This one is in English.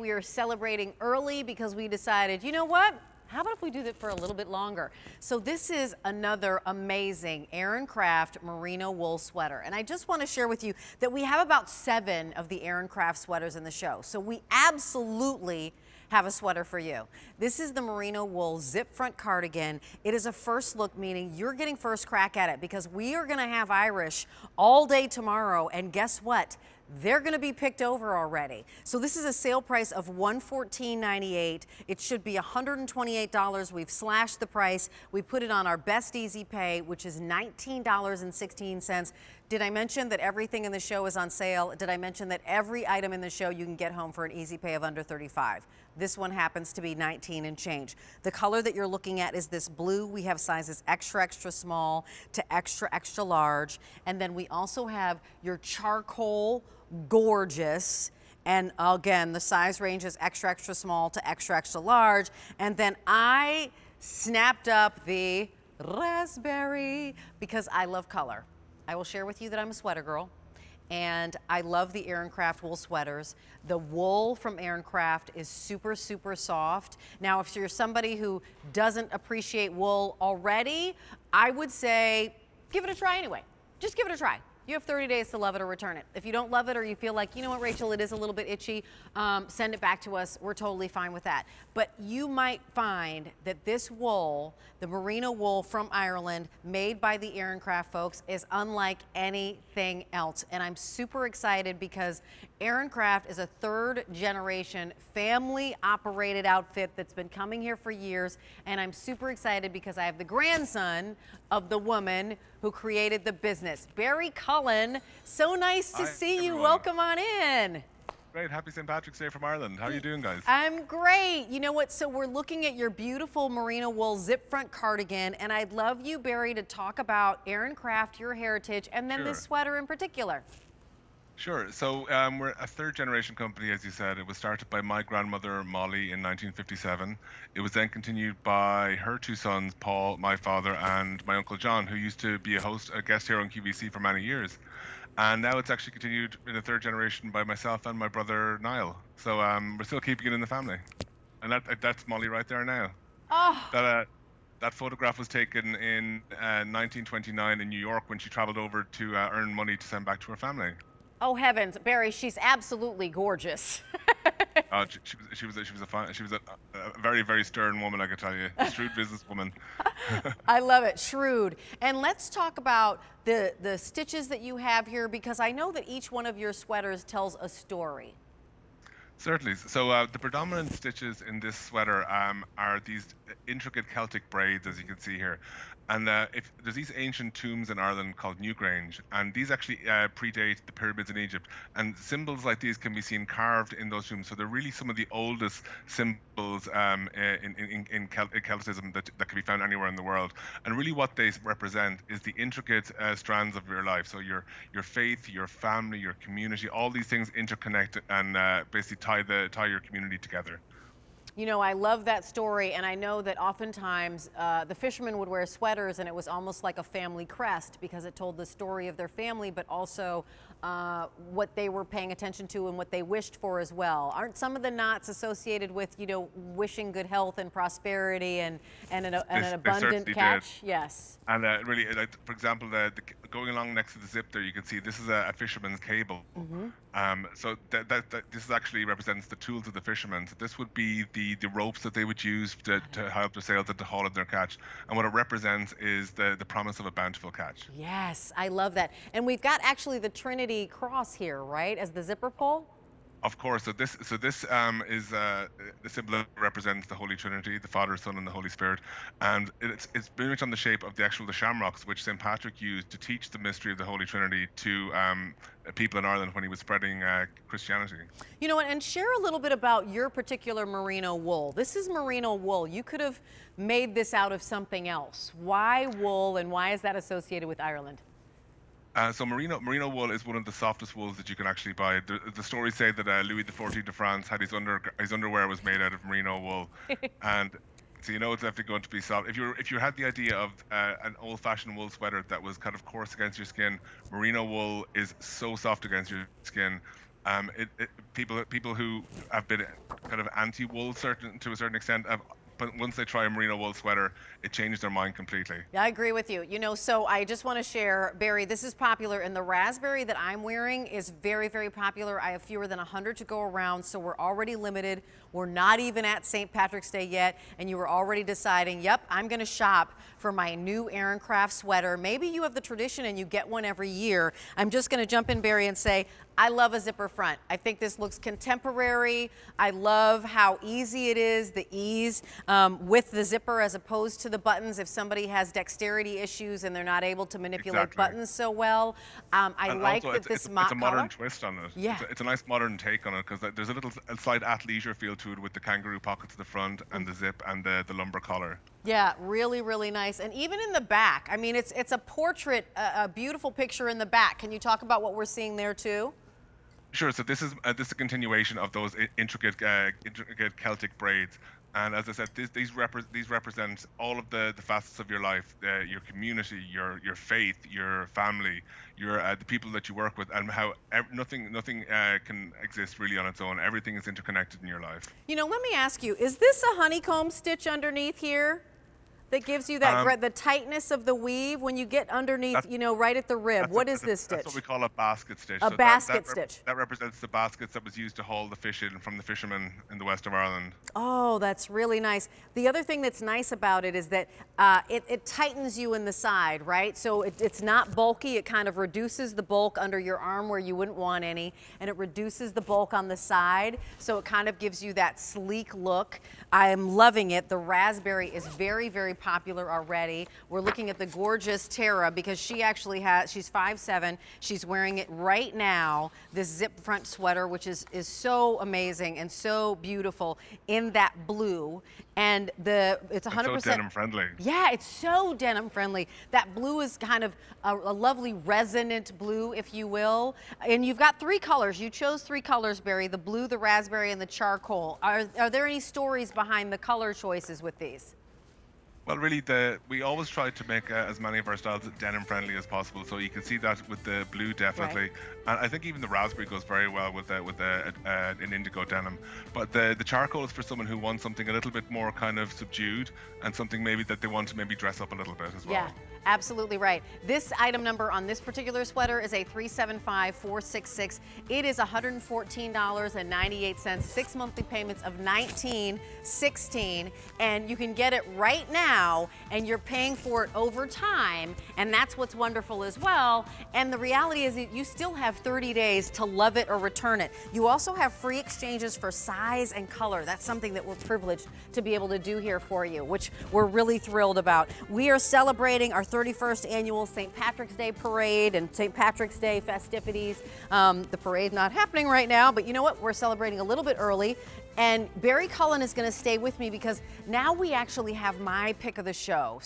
We are celebrating early because we decided, you know what? How about if we do that for a little bit longer? So this is another amazing Aran Craft merino wool sweater. And I just want to share with you that we have about 7 of the Aran Craft sweaters in the show. So we absolutely have a sweater for you. This is the merino wool zip front cardigan. It is a first look, meaning you're getting first crack at it because we are going to have Irish all day tomorrow. And guess what? They're going to be picked over already. So this is a sale price of $114.98. It should be $128. We've slashed the price. We put it on our best easy pay, which is $19.16. Did I mention that everything in the show is on sale? Did I mention that every item in the show you can get home for an easy pay of under $35? This one happens to be 19 and change. The color that you're looking at is this blue. We have sizes extra, extra small to extra, extra large. And then we also have your charcoal, gorgeous. And again, the size range is extra, extra small to extra, extra large. And then I snapped up the raspberry because I love color. I will share with you that I'm a sweater girl. And I love the Aran Craft wool sweaters. The wool from Aran Craft is super, super soft. Now, if you're somebody who doesn't appreciate wool already, I would say give it a try anyway. Just give it a try. You have 30 days to love it or return it. If you don't love it or you feel like, you know what, Rachel, it is a little bit itchy, send it back to us. We're totally fine with that. But you might find that this wool, the merino wool from Ireland, made by the Aran Craft folks, is unlike anything else. And I'm super excited because Aran Craft is a 3rd generation family operated outfit that's been coming here for years. And I'm super excited because I have the grandson of the woman who created the business, Barry Cullen. So nice to see you. Welcome on in. Great. Happy St. Patrick's Day from Ireland. How are you doing, guys? I'm great. You know what? So we're looking at your beautiful merino wool zip front cardigan, and I'd love you, Barry, to talk about Aran Craft, your heritage, and then this sweater in particular. Sure. So we're a 3rd generation company, as you said. It was started by my grandmother, Molly, in 1957. It was then continued by her 2 sons, Paul, my father, and my uncle John, who used to be a guest here on QVC for many years. And now it's actually continued in the 3rd generation by myself and my brother, Niall. So we're still keeping it in the family. And that's Molly right there now. Oh. That photograph was taken in 1929 in New York when she traveled over to earn money to send back to her family. Oh heavens, Barry, she's absolutely gorgeous. She was a very, very stern woman, I can tell you. A shrewd businesswoman. I love it, shrewd. And let's talk about the stitches that you have here, because I know that each one of your sweaters tells a story. Certainly. So the predominant stitches in this sweater are these intricate Celtic braids, as you can see here. And if there's these ancient tombs in Ireland called Newgrange, and these actually predate the pyramids in Egypt. And symbols like these can be seen carved in those tombs. So they're really some of the oldest symbols in Celticism that can be found anywhere in the world. And really what they represent is the intricate strands of your life. So your faith, your family, your community, all these things interconnect and basically tie your community together. You know, I love that story, and I know that oftentimes the fishermen would wear sweaters, and it was almost like a family crest because it told the story of their family, but also what they were paying attention to and what they wished for as well. Aren't some of the knots associated with, you know, wishing good health and prosperity and an abundant catch? Did. Yes. And really, for example, going along next to the zip there, you can see this is a fisherman's cable. So this actually represents the tools of the fishermen. So this would be the ropes that they would use to help their sails and to haul in their catch. And what it represents is the promise of a bountiful catch. Yes, I love that. And we've got actually the Trinity cross here, right, as the zipper pull? Of course. So this is the symbol that represents the Holy Trinity, the Father, Son, and the Holy Spirit, and it's very much on the shape of the shamrocks which St. Patrick used to teach the mystery of the Holy Trinity to people in Ireland when he was spreading Christianity. You know, and share a little bit about your particular merino wool. This is merino wool. You could have made this out of something else. Why wool, and why is that associated with Ireland? So merino wool is one of the softest wools that you can actually buy. The stories say that Louis XIV of France had his underwear was made out of merino wool, and so you know it's definitely going to be soft. If you had the idea of an old-fashioned wool sweater that was kind of coarse against your skin, merino wool is so soft against your skin. People who have been kind of anti-wool to a certain extent, but once they try a merino wool sweater, it changes their mind completely. Yeah, I agree with you. You know, so I just want to share, Barry, this is popular, and the raspberry that I'm wearing is very, very popular. I have fewer than 100 to go around, so we're already limited. We're not even at St. Patrick's Day yet, and you were already deciding, yep, I'm going to shop for my new Aran Craft sweater. Maybe you have the tradition and you get one every year. I'm just going to jump in, Barry, and say, I love a zipper front. I think this looks contemporary. I love how easy it is, the ease with the zipper as opposed to the buttons. If somebody has dexterity issues and they're not able to manipulate buttons so well, I like that this mock it's a modern twist on it. Yeah. It's a nice modern take on it because there's a slight athleisure feel to it with the kangaroo pockets at the front and the zip and the lumber collar. Yeah, really, really nice. And even in the back, I mean, it's a portrait, a beautiful picture in the back. Can you talk about what we're seeing there too? Sure. So this is a continuation of those intricate Celtic braids, and as I said, these represent all of the facets of your life, your community, your faith, your family, your the people that you work with, and how nothing can exist really on its own. Everything is interconnected in your life. You know, let me ask you: is this a honeycomb stitch underneath here? That gives you that the tightness of the weave when you get underneath, you know, right at the rib. What is this stitch? That's what we call a basket stitch. A basket stitch. That represents the baskets that was used to haul the fish in from the fishermen in the west of Ireland. Oh, that's really nice. The other thing that's nice about it is that it tightens you in the side, right? So it's not bulky. It kind of reduces the bulk under your arm where you wouldn't want any, and it reduces the bulk on the side. So it kind of gives you that sleek look. I am loving it. The raspberry is very, very popular already. We're looking at the gorgeous Tara because she actually she's 5'7". She's wearing it right now, this zip front sweater, which is so amazing and so beautiful in that blue. And it's 100% so denim friendly. Yeah, it's so denim friendly. That blue is kind of a lovely resonant blue, if you will. And you've got 3 colors. You chose 3 colors, Barry, the blue, the raspberry, and the charcoal. Are there any stories behind the color choices with these? Well, really, we always try to make as many of our styles denim friendly as possible. So you can see that with the blue, definitely, right. And I think even the raspberry goes very well with an indigo denim. But the charcoal is for someone who wants something a little bit more kind of subdued and something maybe that they want to maybe dress up a little bit as well. Yeah. Absolutely right. This item number on this particular sweater is a 375466. It is $114.98, 6 monthly payments of $19.16, and you can get it right now, and you're paying for it over time, and that's what's wonderful as well. And the reality is that you still have 30 days to love it or return it. You also have free exchanges for size and color. That's something that we're privileged to be able to do here for you, which we're really thrilled about. We are celebrating our 31st annual St. Patrick's Day parade and St. Patrick's Day festivities. The parade's not happening right now, but you know what? We're celebrating a little bit early. And Barry Cullen is going to stay with me because now we actually have my pick of the show.